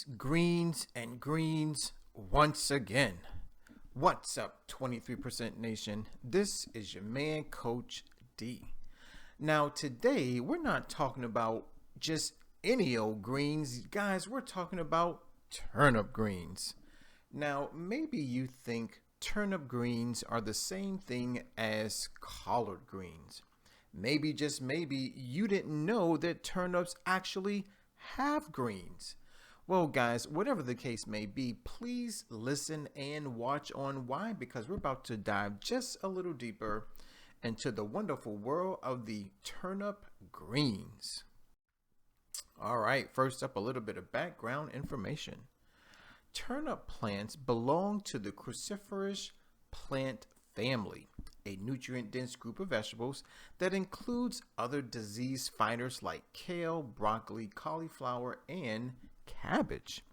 greens, and greens once again. What's up, 23% Nation? This is your man, Coach D. Now, today, we're not talking about just any old greens. Guys, we're talking about turnip greens. Now, maybe you think turnip greens are the same thing as collard greens. Maybe, just maybe, you didn't know that turnips actually have greens. Well, guys, whatever the case may be, please listen and watch on. Why? Because we're about to dive just a little deeper into the wonderful world of the turnip greens. All right, first up, a little bit of background information. Turnip plants belong to the cruciferous plant family, a nutrient-dense group of vegetables that includes other disease fighters like kale, broccoli, cauliflower, and cabbage.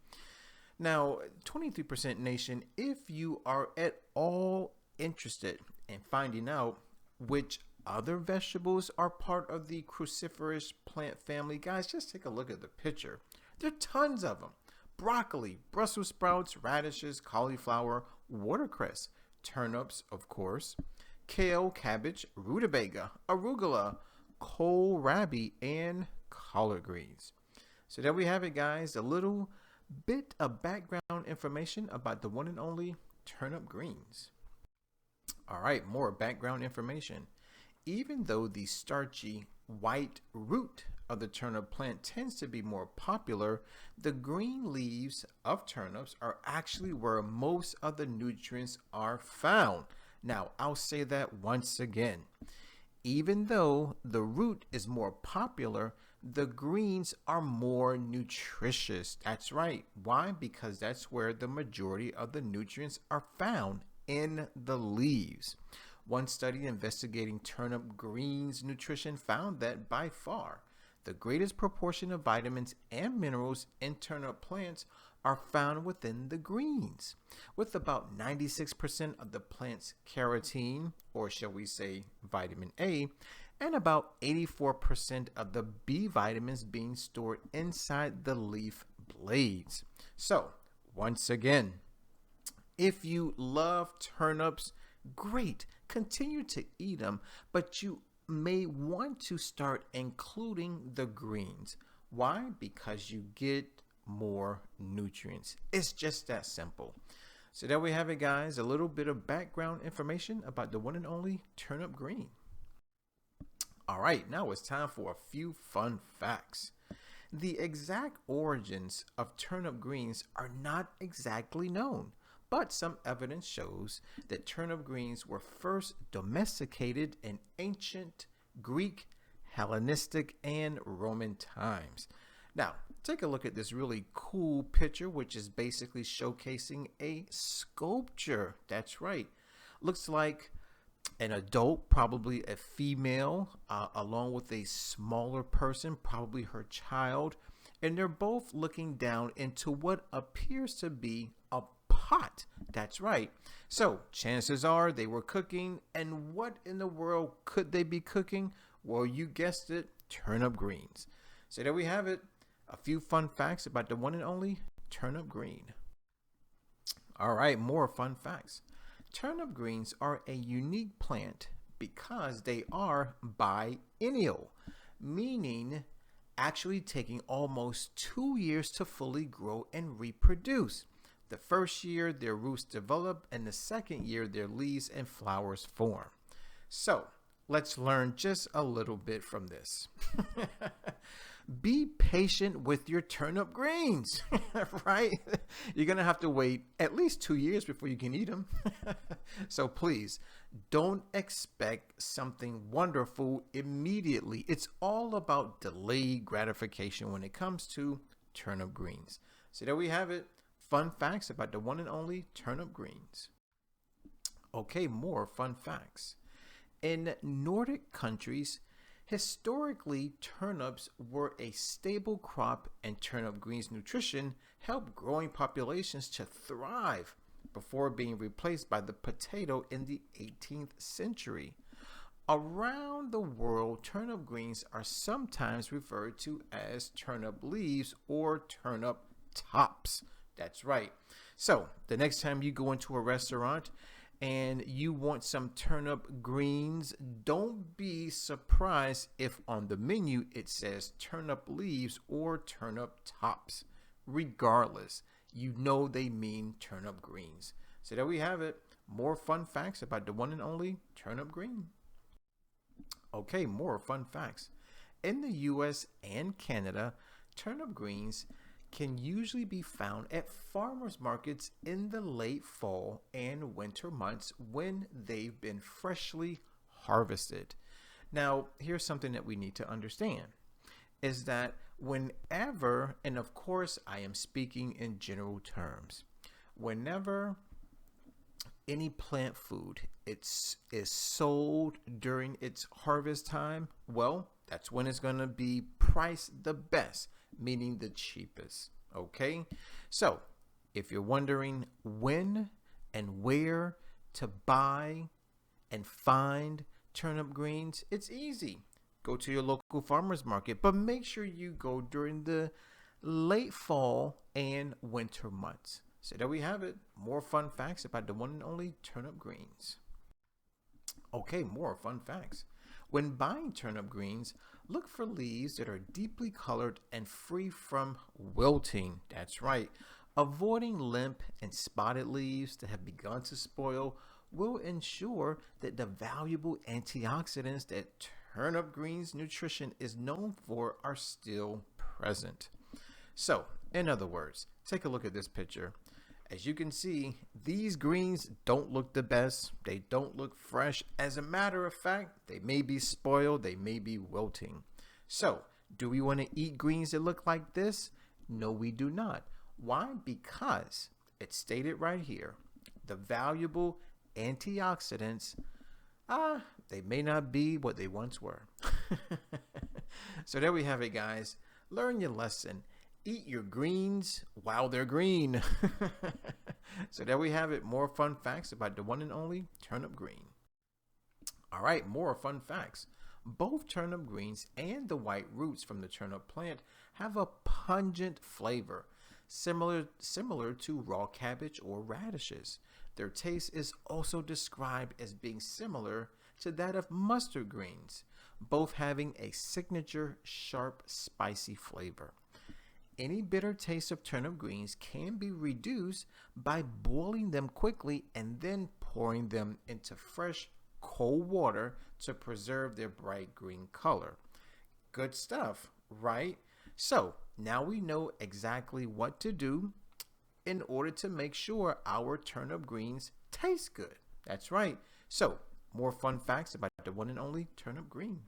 Now, 23% Nation, if you are at all interested in finding out which other vegetables are part of the cruciferous plant family, guys, just take a look at the picture. There are tons of them. Broccoli, Brussels sprouts, radishes, cauliflower, watercress, turnips, of course, kale, cabbage, rutabaga, arugula, kohlrabi, and collard greens. So there we have it, guys, a little bit of background information about the one and only turnip greens. All right, more background information. Even though the starchy white root of the turnip plant tends to be more popular, the green leaves of turnips are actually where most of the nutrients are found. Now, I'll say that once again. Even though the root is more popular, the greens are more nutritious. That's right. Why? Because that's where the majority of the nutrients are found, in the leaves. One study investigating turnip greens nutrition found that by far the greatest proportion of vitamins and minerals in turnip plants are found within the greens, with about 96% of the plant's carotene, or shall we say vitamin A, and about 84% of the B vitamins being stored inside the leaf blades. So, once again, if you love turnips, great, continue to eat them, but you may want to start including the greens. Why? Because you get more nutrients. It's just that simple. So there we have it, guys, a little bit of background information about the one and only turnip green. All right, now it's time for a few fun facts. The exact origins of turnip greens are not exactly known, but some evidence shows that turnip greens were first domesticated in ancient Greek, Hellenistic, and Roman times. Now, take a look at this really cool picture, which is basically showcasing a sculpture. That's right. Looks like an adult, probably a female, along with a smaller person, probably her child, and they're both looking down into what appears to be a pot. That's right. So chances are they were cooking, and what in the world could they be cooking? Well, you guessed it, turnip greens. So there we have it, a few fun facts about the one and only turnip green. All right, more fun facts. Turnip greens are a unique plant because they are biennial, meaning actually taking almost 2 years to fully grow and reproduce. The first year, their roots develop, and the second year, their leaves and flowers form. So, let's learn just a little bit from this. Be patient with your turnip greens, right? You're going to have to wait at least 2 years before you can eat them. So please, don't expect something wonderful immediately. It's all about delayed gratification when it comes to turnip greens. So there we have it. Fun facts about the one and only turnip greens. Okay, more fun facts. In Nordic countries, historically, turnips were a staple crop, and turnip greens nutrition helped growing populations to thrive before being replaced by the potato in the 18th century. Around the world, turnip greens are sometimes referred to as turnip leaves or turnip top. tops. That's right. So the next time you go into a restaurant and you want some turnip greens, don't be surprised if on the menu it says turnip leaves or turnip tops. Regardless, you know they mean turnip greens. So there we have it. More fun facts about the one and only turnip green. Okay, more fun facts. In the US and Canada, turnip greens can usually be found at farmers markets in the late fall and winter months when they've been freshly harvested. Now, here's something that we need to understand is that whenever, and of course I am speaking in general terms, whenever any plant food is sold during its harvest time, well, that's when it's going to be priced the best, meaning the cheapest. Okay, so if you're wondering when and where to buy and find turnip greens, it's easy. Go to your local farmers market, but make sure you go during the late fall and winter months. So there we have it. More fun facts about the one and only turnip greens. Okay, more fun facts. When buying turnip greens, look for leaves that are deeply colored and free from wilting. That's right. Avoiding limp and spotted leaves that have begun to spoil will ensure that the valuable antioxidants that turnip greens nutrition is known for are still present. So, in other words, take a look at this picture. As you can see, these greens don't look the best. They don't look fresh. As a matter of fact, they may be spoiled. They may be wilting. So, do we want to eat greens that look like this? No, we do not. Why? Because it's stated right here. The valuable antioxidants, they may not be what they once were. So there we have it, guys. Learn your lesson. Eat your greens while they're green. So there we have it. More fun facts about the one and only turnip green. All right, more fun facts. Both turnip greens and the white roots from the turnip plant have a pungent flavor, similar to raw cabbage or radishes. Their taste is also described as being similar to that of mustard greens, both having a signature sharp, spicy flavor. Any bitter taste of turnip greens can be reduced by boiling them quickly and then pouring them into fresh, cold water to preserve their bright green color. Good stuff, right? So now we know exactly what to do in order to make sure our turnip greens taste good. That's right. So more fun facts about the one and only turnip green.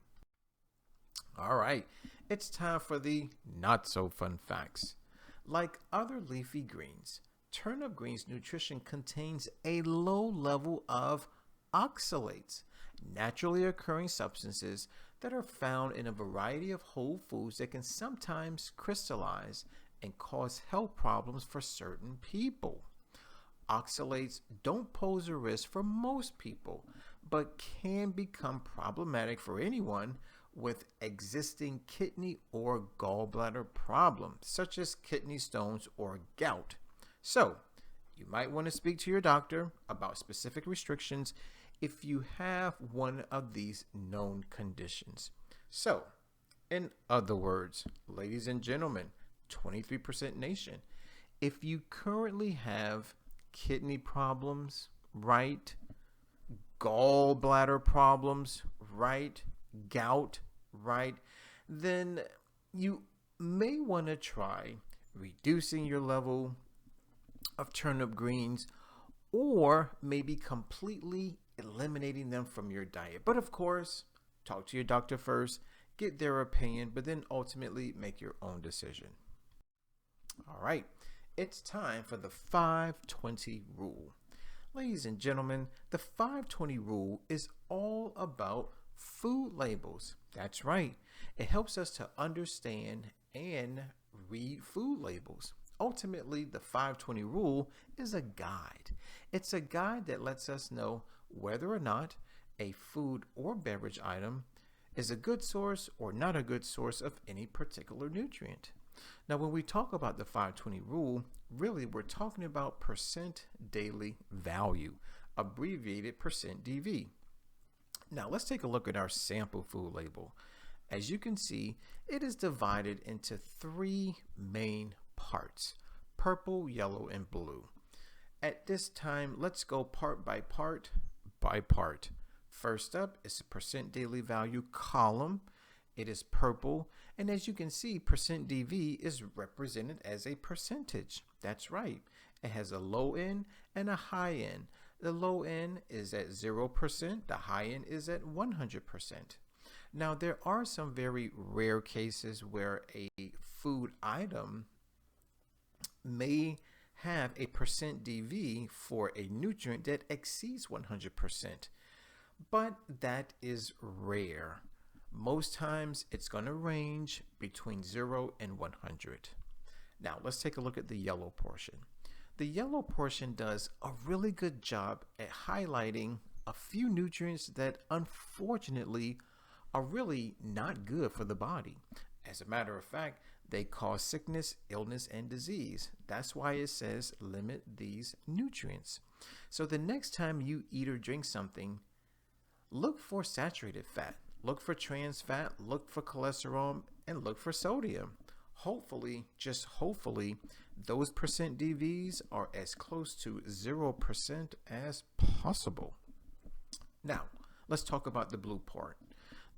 All right, it's time for the not so fun facts. Like other leafy greens, turnip greens nutrition contains a low level of oxalates, naturally occurring substances that are found in a variety of whole foods that can sometimes crystallize and cause health problems for certain people. Oxalates don't pose a risk for most people, but can become problematic for anyone with existing kidney or gallbladder problems, such as kidney stones or gout. So, you might want to speak to your doctor about specific restrictions if you have one of these known conditions. So, in other words, ladies and gentlemen, 23% nation, if you currently have kidney problems, right? Gallbladder problems, right? Gout, right? Then you may want to try reducing your level of turnip greens or maybe completely eliminating them from your diet. But of course, talk to your doctor first, get their opinion, but then ultimately make your own decision. All right, it's time for the 520 rule. Ladies and gentlemen, the 520 rule is all about food labels. That's right. It helps us to understand and read food labels. Ultimately, the 520 rule is a guide. It's a guide that lets us know whether or not a food or beverage item is a good source or not a good source of any particular nutrient. Now, when we talk about the 520 rule, really we're talking about percent daily value, abbreviated percent DV. Now, let's take a look at our sample food label. As you can see, it is divided into three main parts: purple, yellow, and blue. At this time, let's go part by part by part. First up is the percent daily value column. It is purple, and as you can see, percent DV is represented as a percentage. That's right. It has a low end and a high end. The low end is at 0%, the high end is at 100%. Now, there are some very rare cases where a food item may have a percent DV for a nutrient that exceeds 100%, but that is rare. Most times it's going to range between 0 and 100. Now, let's take a look at the yellow portion. The yellow portion does a really good job at highlighting a few nutrients that unfortunately are really not good for the body. As a matter of fact, they cause sickness, illness, and disease. That's why it says limit these nutrients. So the next time you eat or drink something, look for saturated fat, look for trans fat, look for cholesterol, and look for sodium. Hopefully, just hopefully, those percent DVs are as close to 0% as possible. Now, let's talk about the blue part.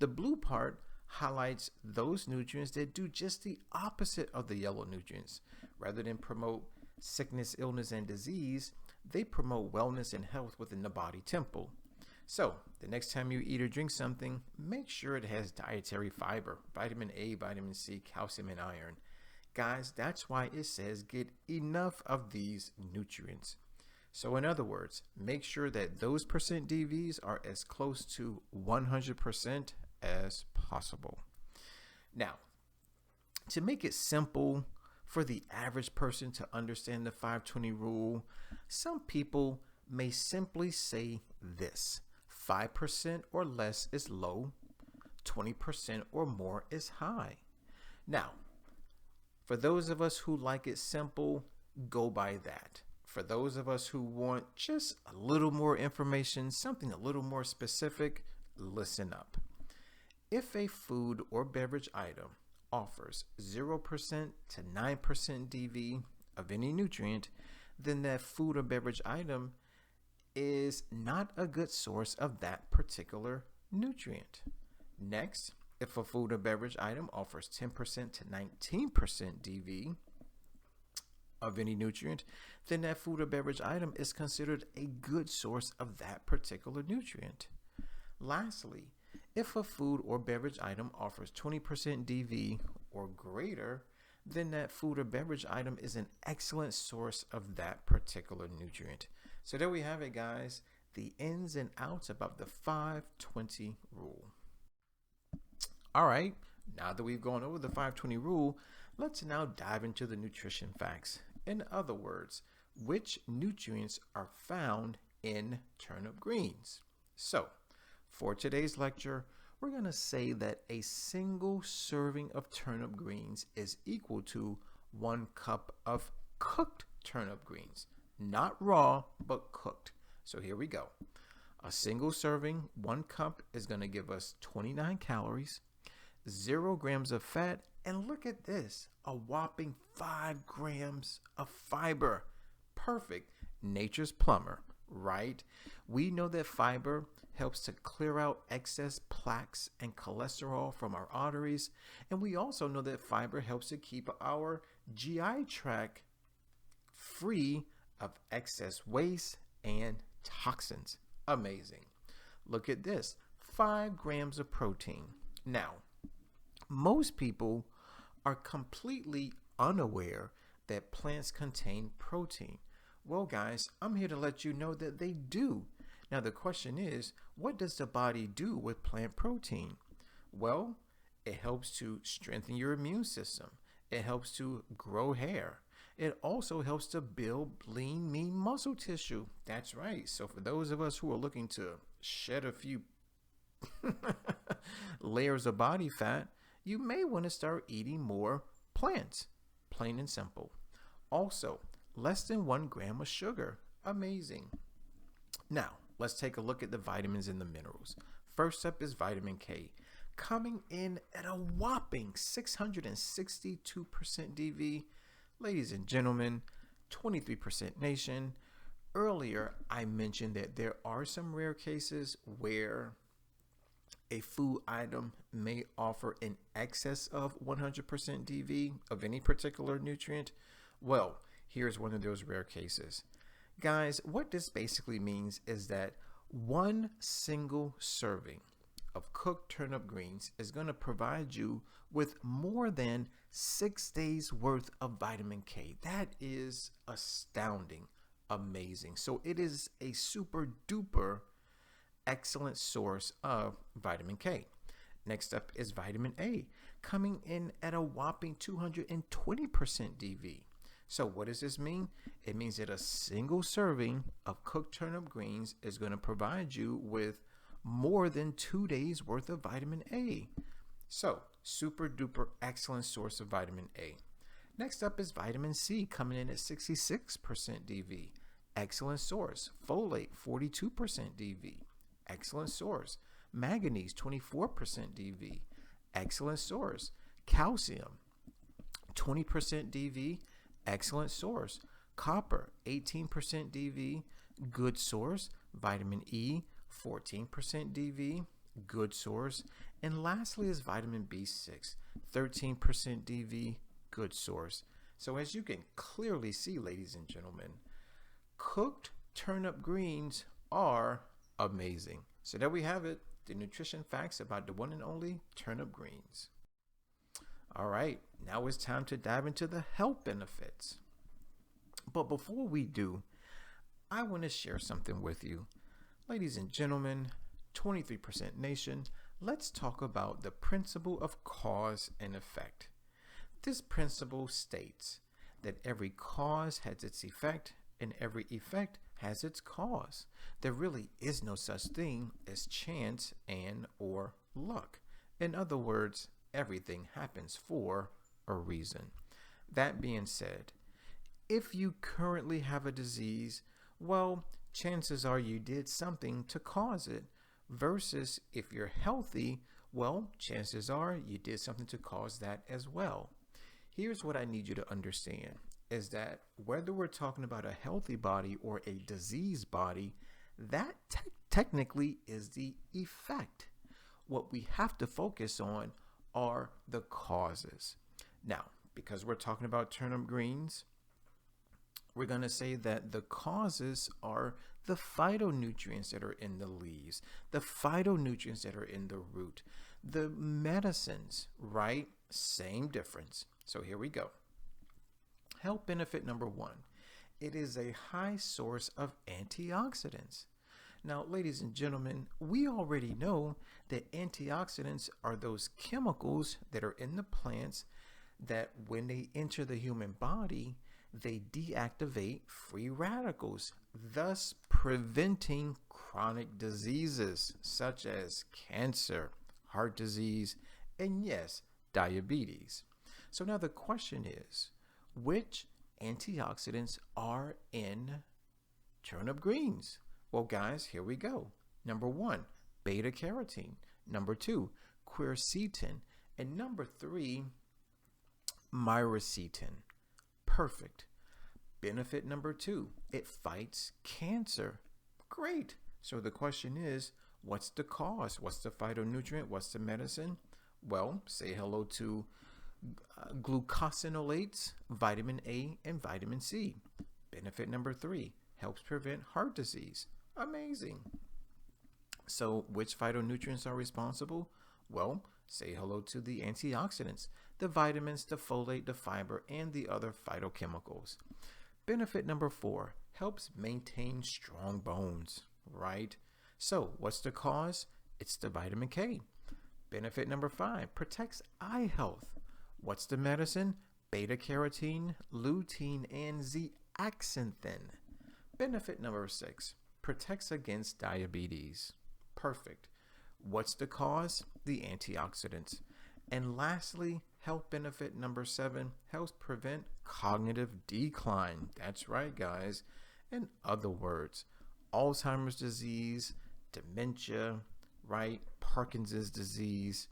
The blue part highlights those nutrients that do just the opposite of the yellow nutrients. Rather than promote sickness, illness, and disease, they promote wellness and health within the body temple. So, the next time you eat or drink something, make sure it has dietary fiber, vitamin A, vitamin C, calcium, and iron. Guys, that's why it says get enough of these nutrients. So in other words, make sure that those percent DVs are as close to 100% as possible. Now, to make it simple for the average person to understand the 520 rule, some people may simply say this: 5% or less is low, 20% or more is high. Now, for those of us who like it simple, go by that. For those of us who want just a little more information, something a little more specific, listen up. If a food or beverage item offers 0% to 9% DV of any nutrient, then that food or beverage item is not a good source of that particular nutrient. Next, if a food or beverage item offers 10% to 19% DV of any nutrient, then that food or beverage item is considered a good source of that particular nutrient. Lastly, if a food or beverage item offers 20% DV or greater, then that food or beverage item is an excellent source of that particular nutrient. So there we have it, guys, the ins and outs about the 520 rule. All right, now that we've gone over the 520 rule, let's now dive into the nutrition facts. In other words, which nutrients are found in turnip greens? So, for today's lecture, we're going to say that a single serving of turnip greens is equal to 1 cup of cooked turnip greens. Not raw, but cooked. So here we go. A single serving, 1 cup, is going to give us 29 calories, 0 grams of fat, and look at this, a whopping 5 grams of fiber. Perfect. Nature's plumber, right? We know that fiber helps to clear out excess plaques and cholesterol from our arteries, and we also know that fiber helps to keep our GI tract free of excess waste and toxins. Amazing. Look at this, 5 grams of protein. Now, most people are completely unaware that plants contain protein. Well, guys, I'm here to let you know that they do. Now, the question is, what does the body do with plant protein? Well, it helps to strengthen your immune system. It helps to grow hair. It also helps to build lean, mean muscle tissue. That's right. So for those of us who are looking to shed a few layers of body fat, you may want to start eating more plant plants, plain and simple. Also, less than 1 gram of sugar. Amazing. Now, let's take a look at the vitamins and the minerals. First up is vitamin K, coming in at a whopping 662% DV. Ladies and gentlemen, 23% nation. Earlier, I mentioned that there are some rare cases where a food item may offer in excess of 100% DV of any particular nutrient. Well, here's one of those rare cases. Guys, what this basically means is that one single serving of cooked turnip greens is going to provide you with more than 6 days worth of vitamin K. That is astounding, amazing. So it is a super duper excellent source of vitamin K. Next up is vitamin A, coming in at a whopping 220% DV. So what does this mean? It means that a single serving of cooked turnip greens is going to provide you with more than 2 days worth of vitamin A. So super duper excellent source of vitamin A. Next up is vitamin C, coming in at 66% DV. Excellent source. Folate, 42% DV. Excellent source. Manganese, 24% DV. Excellent source. Calcium, 20% DV. Excellent source. Copper, 18% DV. Good source. Vitamin E, 14% DV. Good source. And lastly is vitamin B6, 13% DV. Good source. So as you can clearly see, ladies and gentlemen, cooked turnip greens are amazing. So there we have it, the nutrition facts about the one and only turnip greens. All right, now it's time to dive into the health benefits. But before we do, I want to share something with you. Ladies and gentlemen, 23% nation, let's talk about the principle of cause and effect. This principle states that every cause has its effect and every effect has its cause. There really is no such thing as chance and or luck. In other words, everything happens for a reason. That being said, if you currently have a disease, well, chances are you did something to cause it. Versus if you're healthy, well, chances are you did something to cause that as well. Here's what I need you to understand is that whether we're talking about a healthy body or a diseased body, that technically is the effect. What we have to focus on are the causes. Now, because we're talking about turnip greens, we're going to say that the causes are the phytonutrients that are in the leaves, the phytonutrients that are in the root, the medicines, right? Same difference. So here we go. Health benefit number 1, it is a high source of antioxidants. Now, ladies and gentlemen, we already know that antioxidants are those chemicals that are in the plants that when they enter the human body, they deactivate free radicals, thus preventing chronic diseases such as cancer, heart disease, and yes, diabetes. So now the question is, which antioxidants are in turnip greens? Well, guys, here we go. Number 1, beta carotene. Number 2, quercetin. And number 3, myricetin. Perfect. Benefit number 2, it fights cancer. Great. So the question is, what's the cause? What's the phytonutrient? What's the medicine? Well, say hello to glucosinolates, vitamin A, and vitamin C. Benefit number 3, helps prevent heart disease. Amazing. So which phytonutrients are responsible? Well, say hello to the antioxidants, the vitamins, the folate, the fiber, and the other phytochemicals. Benefit number 4, helps maintain strong bones, right? So what's the cause? It's the vitamin K. Benefit number 5, protects eye health. What's the medicine? Beta carotene, lutein, and zeaxanthin. Benefit number 6, protects against diabetes. Perfect. What's the cause? The antioxidants. And lastly, Health benefit number 7, helps prevent cognitive decline. That's right, guys. In other words, Alzheimer's disease, dementia, right? Parkinson's disease.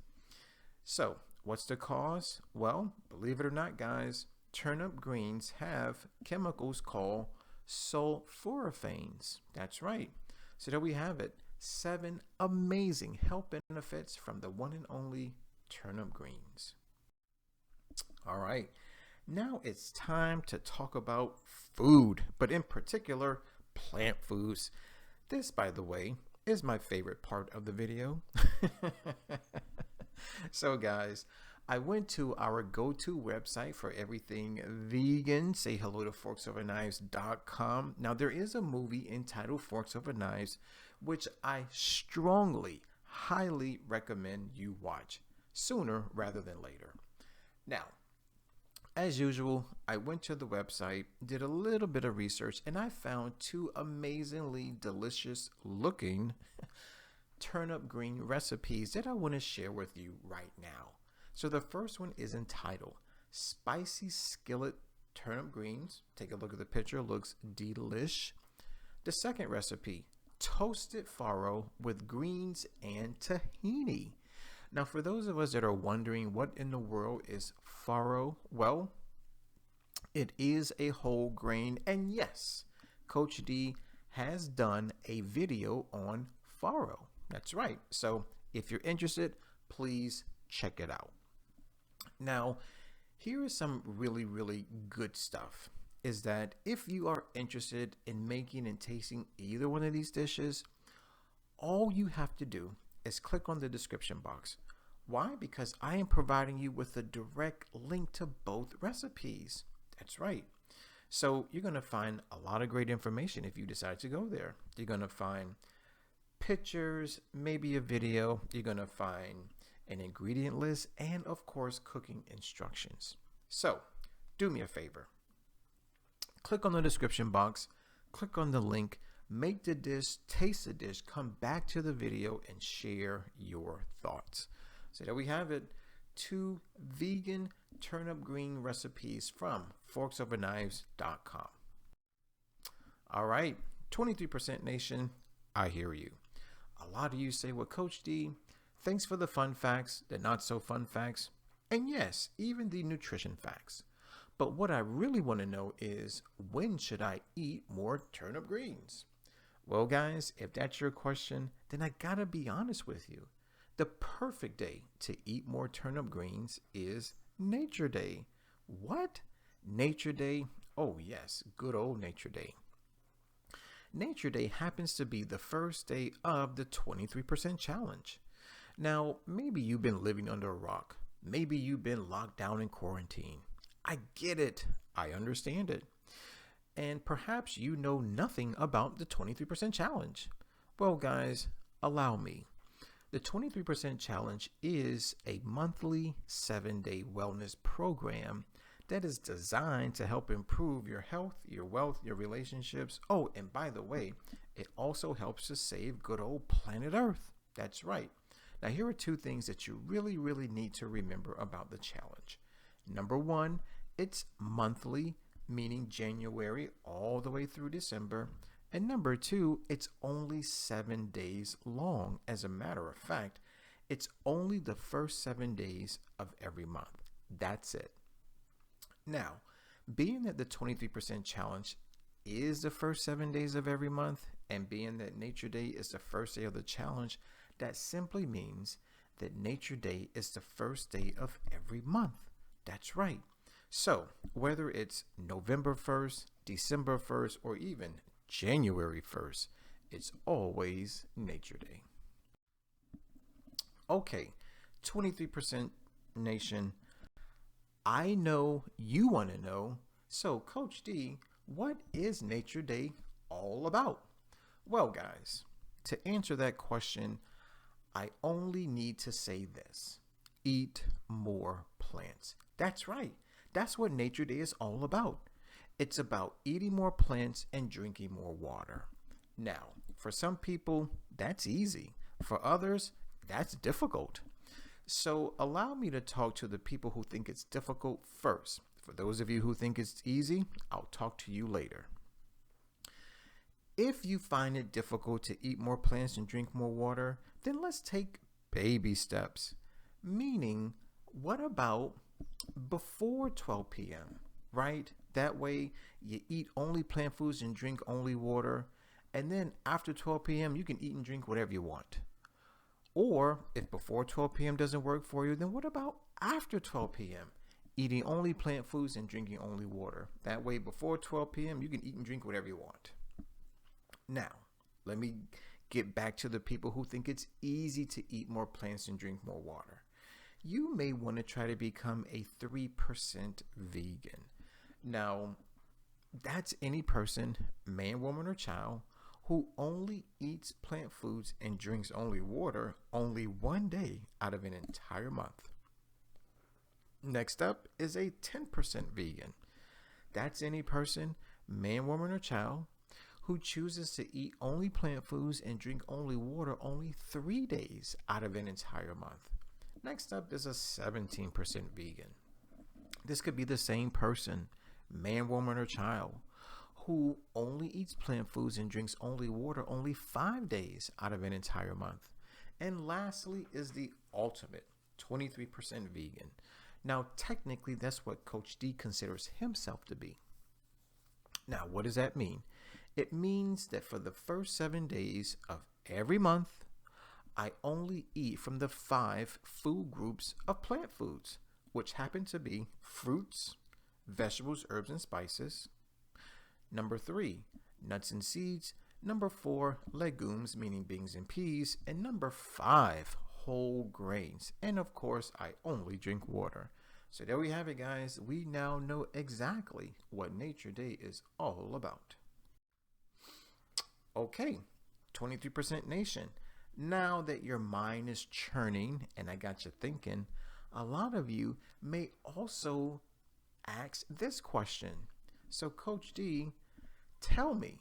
So, what's the cause? Well, believe it or not, guys, turnip greens have chemicals called sulforaphanes. That's right. So there we have it. 7 amazing health benefits from the one and only turnip greens. All right. Now it's time to talk about food, but in particular, plant foods. This, by the way, is my favorite part of the video. So guys, I went to our go-to website for everything vegan. Say hello to forksoverknives.com. Now there is a movie entitled Forks Over Knives, which I strongly, highly recommend you watch sooner rather than later. Now, as usual, I went to the website, did a little bit of research, and I found 2 amazingly delicious looking turnip green recipes that I want to share with you right now. So the first one is entitled Spicy Skillet Turnip Greens. Take a look at the picture, looks delish. The second recipe, Toasted Farro with greens and tahini. Now, for those of us that are wondering what in the world is farro, well, it is a whole grain. And yes, Coach D has done a video on farro. That's right. So if you're interested, please check it out. Now, here is some really, really good stuff. Is that if you are interested in making and tasting either one of these dishes, all you have to do is click on the description box. Why? Because I am providing you with a direct link to both recipes. That's right. So you're going to find a lot of great information if you decide to go there. You're going to find pictures, maybe a video. You're going to find an ingredient list and, of course, cooking instructions. So do me a favor. Click on the description box, click on the link, make the dish, taste the dish, come back to the video and share your thoughts. So there we have it, 2 vegan turnip green recipes from forksoverknives.com. All right, 23% Nation, I hear you. A lot of you say, well, Coach D, thanks for the fun facts, the not so fun facts, and yes, even the nutrition facts. But what I really want to know is, when should I eat more turnip greens? Well, guys, if that's your question, then I gotta be honest with you. The perfect day to eat more turnip greens is Nature Day. What? Nature Day? Oh yes, good old Nature Day. Nature Day happens to be the first day of the 23% challenge. Now, maybe you've been living under a rock. Maybe you've been locked down in quarantine. I get it. I understand it. And perhaps you know nothing about the 23% challenge. Well, guys, allow me. The 23% challenge is a monthly 7-day wellness program that is designed to help improve your health, your wealth, your relationships. Oh, and by the way, it also helps to save good old planet Earth. That's right. Now, here are 2 things that you really, really need to remember about the challenge. Number 1, it's monthly, meaning January all the way through December. And number 2, it's only 7 days long. As a matter of fact, it's only the first 7 days of every month. That's it. Now, being that the 23% challenge is the first 7 days of every month, and being that Nature Day is the first day of the challenge, that simply means that Nature Day is the first day of every month. That's right. So whether it's November 1st, December 1st, or even January 1st, it's always Nature Day. Okay, 23% Nation, I know you want to know. So Coach D, what is Nature Day all about? Well, guys, to answer that question, I only need to say this: eat more plants. That's right. That's what Nature Day is all about. It's about eating more plants and drinking more water. Now, for some people, that's easy. For others, that's difficult. So allow me to talk to the people who think it's difficult first. For those of you who think it's easy, I'll talk to you later. If you find it difficult to eat more plants and drink more water, then let's take baby steps. Meaning, what about before 12 p.m., right? That way you eat only plant foods and drink only water. And then after 12 p.m., you can eat and drink whatever you want. Or if before 12 p.m. doesn't work for you, then what about after 12 p.m.? Eating only plant foods and drinking only water. That way before 12 p.m., you can eat and drink whatever you want. Now, let me get back to the people who think it's easy to eat more plants and drink more water. You may want to try to become a 3% vegan. Now, that's any person, man, woman, or child, who only eats plant foods and drinks only water only one day out of an entire month. Next up is a 10% vegan. That's any person, man, woman, or child, who chooses to eat only plant foods and drink only water only 3 days out of an entire month. Next up is a 17% vegan. This could be the same person, man, woman, or child, who only eats plant foods and drinks only water only 5 days out of an entire month. And lastly is the ultimate 23% vegan. Now, technically, that's what Coach D considers himself to be. Now, what does that mean? It means that for the first 7 days of every month, I only eat from the 5 food groups of plant foods, which happen to be fruits, vegetables, herbs, and spices. Number 3, nuts and seeds. Number 4, legumes, meaning beans and peas. And number 5, whole grains. And of course, I only drink water. So there we have it, guys. We now know exactly what Nature Day is all about. Okay, 23% Nation. Now that your mind is churning and I got you thinking, a lot of you may also ask this question. So Coach D, tell me,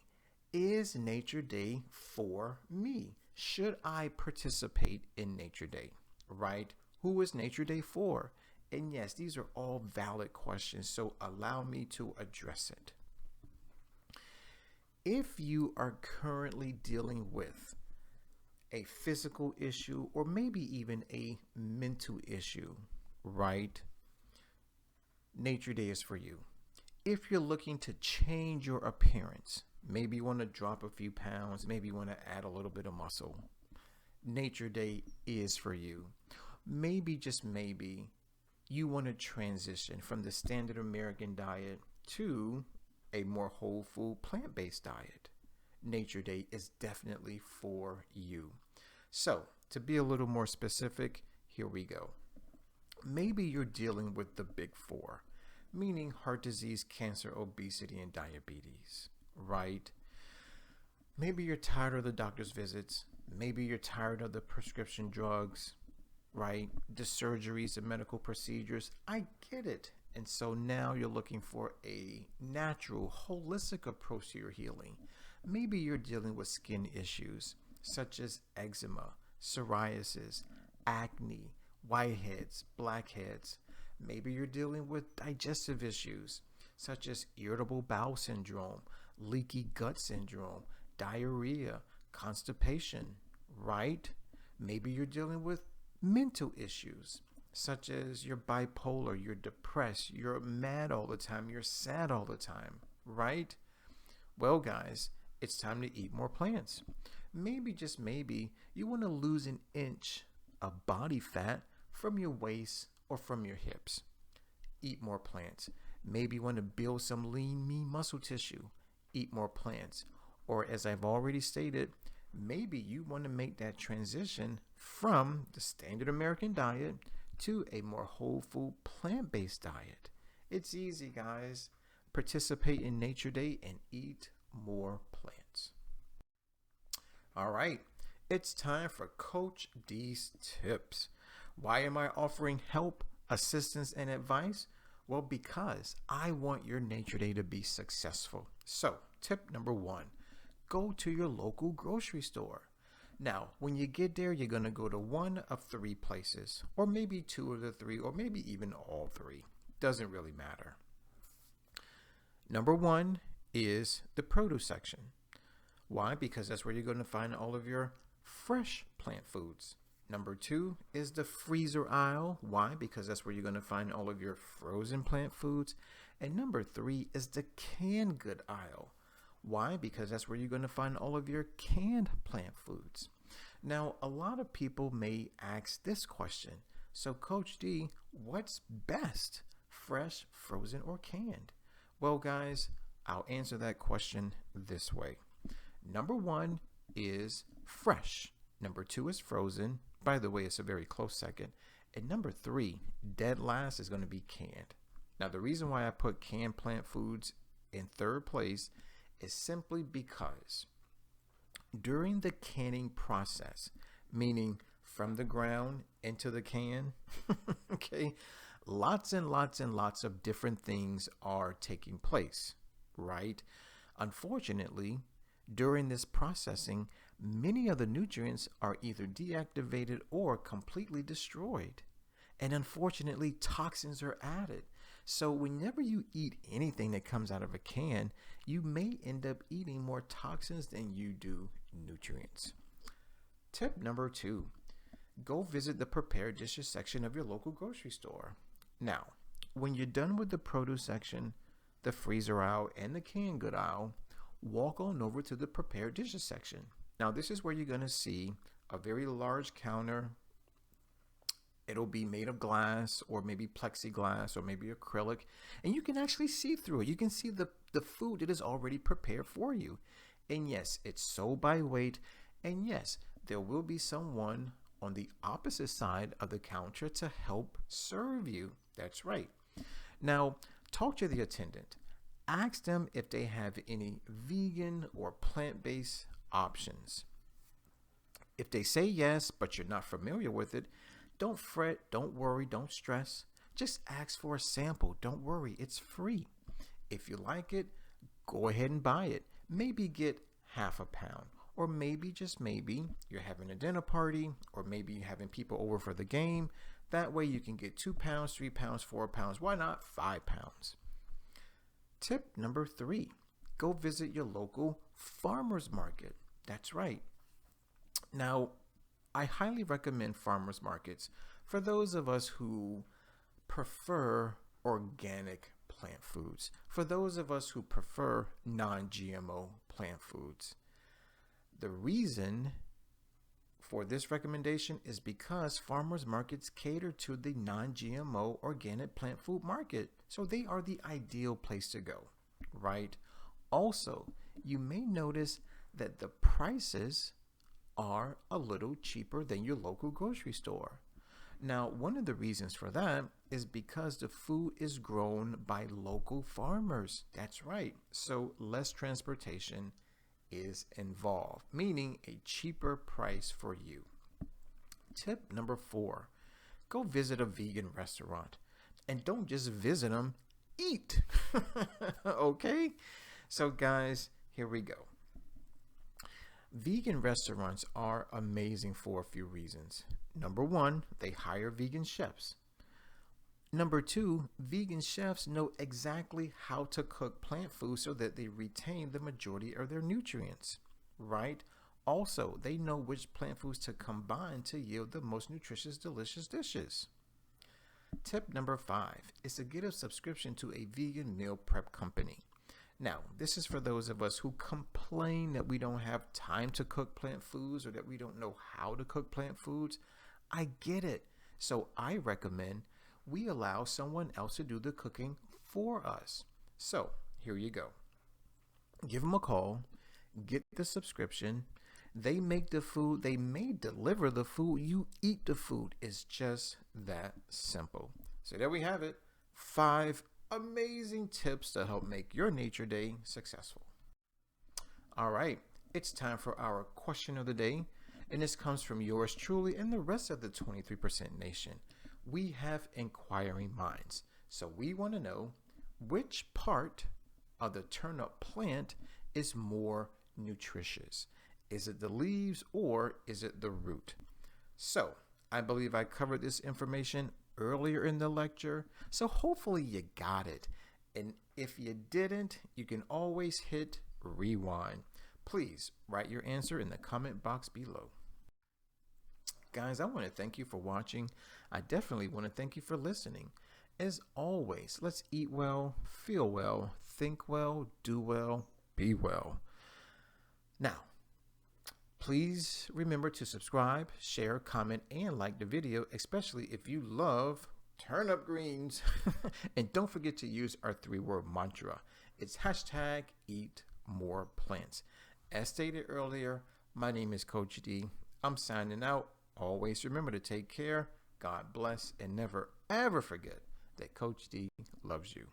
is Nature Day for me? Should I participate in Nature Day, right? Who is Nature Day for? And yes, these are all valid questions, so allow me to address it. If you are currently dealing with a physical issue or maybe even a mental issue, right? Nature Day is for you. If you're looking to change your appearance, maybe you want to drop a few pounds, maybe you want to add a little bit of muscle, Nature Day is for you. Maybe, just maybe, you want to transition from the standard American diet to a more whole food plant-based diet. Nature Day is definitely for you. So, to be a little more specific, here we go. Maybe you're dealing with the big 4, meaning heart disease, cancer, obesity, and diabetes, right? Maybe you're tired of the doctor's visits. Maybe you're tired of the prescription drugs, right? The surgeries and medical procedures. I get it. And so now you're looking for a natural, holistic approach to your healing. Maybe you're dealing with skin issues such as eczema, psoriasis, acne, whiteheads, blackheads. Maybe you're dealing with digestive issues such as irritable bowel syndrome, leaky gut syndrome, diarrhea, constipation, right? Maybe you're dealing with mental issues such as you're bipolar, you're depressed, you're mad all the time, you're sad all the time, right? Well, guys, it's time to eat more plants. Maybe, just maybe, you want to lose an inch of body fat from your waist or from your hips. Eat more plants. Maybe you want to build some lean, mean muscle tissue. Eat more plants. Or as I've already stated, maybe you want to make that transition from the standard American diet to a more whole food plant-based diet. It's easy, guys. Participate in Nature Day and eat more plants. All right, it's time for Coach D's tips. Why am I offering help, assistance, and advice? Well, because I want your Nature Day to be successful. So, tip number 1, go to your local grocery store. Now, when you get there, you're going to go to one of three places, or maybe two of the three, or maybe even all three. Doesn't really matter. Number one is the produce section. Why? Because that's where you're going to find all of your fresh plant foods. Number two is the freezer aisle. Why? Because that's where you're going to find all of your frozen plant foods. And number three is the canned good aisle. Why? Because that's where you're going to find all of your canned plant foods. Now, a lot of people may ask this question. So, Coach D, what's best? Fresh, frozen, or canned? Well, guys, I'll answer that question this way. Number one is fresh. Number two is frozen. By the way, it's a very close second. And number three, dead last, is going to be canned. Now, the reason why I put canned plant foods in third place is simply because during the canning process, meaning from the ground into the can, okay, lots and lots and lots of different things are taking place, right? Unfortunately, during this processing, many of the nutrients are either deactivated or completely destroyed. And unfortunately, toxins are added. So whenever you eat anything that comes out of a can, you may end up eating more toxins than you do nutrients. Tip number two, go visit the prepared dishes section of your local grocery store. Now, when you're done with the produce section, the freezer aisle, and the canned good aisle, walk on over to the prepared dishes section. Now, this is where you're going to see a very large counter. It'll be made of glass or maybe plexiglass or maybe acrylic, and you can actually see through it. You can see the food that is already prepared for you. And yes, it's sold by weight. And yes, there will be someone on the opposite side of the counter to help serve you. That's right. Now, talk to the attendant. Ask them if they have any vegan or plant-based options. If they say yes, but you're not familiar with it, don't fret, don't worry, don't stress. Just ask for a sample. Don't worry, it's free. If you like it, go ahead and buy it. Maybe get half a pound, or maybe, just maybe, you're having a dinner party, or maybe you're having people over for the game. That way you can get 2 pounds, 3 pounds, 4 pounds. Why not 5 pounds? Tip number three, go visit your local farmer's market. That's right. Now, I highly recommend farmers markets for those of us who prefer organic plant foods, for those of us who prefer non-GMO plant foods. The reason for this recommendation is because farmers markets cater to the non-GMO organic plant food market, so they are the ideal place to go, right? Also, you may notice that the prices are a little cheaper than your local grocery store. Now, one of the reasons for that is because the food is grown by local farmers. That's right. So less transportation is involved, meaning a cheaper price for you. Tip number four, go visit a vegan restaurant. And don't just visit them, eat. Okay? So guys, here we go. Vegan restaurants are amazing for a few reasons. Number one, they hire vegan chefs. Number two, vegan chefs know exactly how to cook plant food so that they retain the majority of their nutrients, right? Also, they know which plant foods to combine to yield the most nutritious, delicious dishes. Tip number five is to get a subscription to a vegan meal prep company. Now, this is for those of us who complain that we don't have time to cook plant foods or that we don't know how to cook plant foods. I get it. So I recommend we allow someone else to do the cooking for us. So here you go. Give them a call, get the subscription. They make the food, they may deliver the food, you eat the food. It's just that simple. So there we have it. 5 amazing tips to help make your nature day successful. All right, it's time for our question of the day, and this comes from yours truly and the rest of the 23% nation. We have inquiring minds, so we want to know which part of the turnip plant is more nutritious. Is it the leaves or is it the root? So I believe I covered this information earlier in the lecture, so hopefully you got it. And if you didn't, you can always hit rewind. Please write your answer in the comment box below. Guys, I want to thank you for watching. I definitely want to thank you for listening. As always, let's eat well, feel well, think well, do well, be well. Now, please remember to subscribe, share, comment, and like the video, especially if you love turnip greens. And don't forget to use our 3-word mantra. It's hashtag eat more plants. As stated earlier, my name is Coach D. I'm signing out. Always remember to take care. God bless, and never ever forget that Coach D loves you.